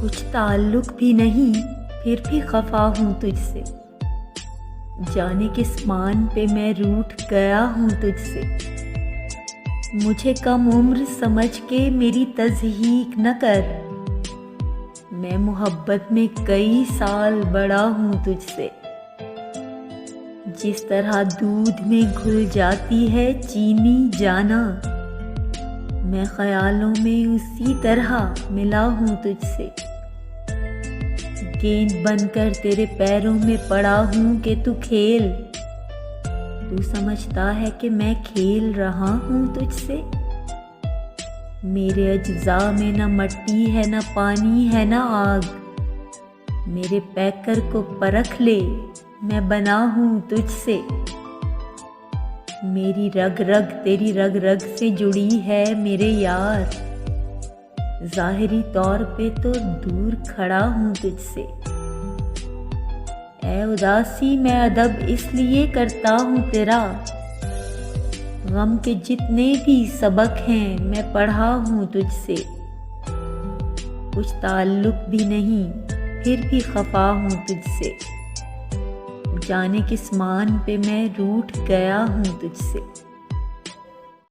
कुछ ताल्लुक भी नहीं, फिर भी खफा हूँ तुझसे। जाने किस मान पे मैं रूठ गया हूँ तुझसे। मुझे कम उम्र समझ के मेरी तज़हीक न कर। मैं मोहब्बत में कई साल बड़ा हूँ तुझसे। जिस तरह दूध में घुल जाती है चीनी जाना, मैं ख्यालों में उसी तरह मिला हूँ तुझसे। गेंद बनकर तेरे पैरों में पड़ा हूँ कि तू खेल। तू समझता है कि मैं खेल रहा हूँ तुझसे। मेरे अज्जा में न मट्टी है, न पानी है, न आग। मेरे पैकर को परख ले, मैं बना हूँ तुझसे। मेरी रग रग तेरी रग रग से जुड़ी है मेरे यार। ज़ाहिरी तौर पे तो दूर खड़ा हूँ तुझसे। ऐ उदासी मैं अदब इसलिए करता हूँ तेरा। गम के जितने भी सबक हैं मैं पढ़ा हूँ तुझसे। कुछ ताल्लुक भी नहीं, फिर भी खफा हूँ तुझसे। जाने किस मान पे मैं रूठ गया हूँ तुझसे।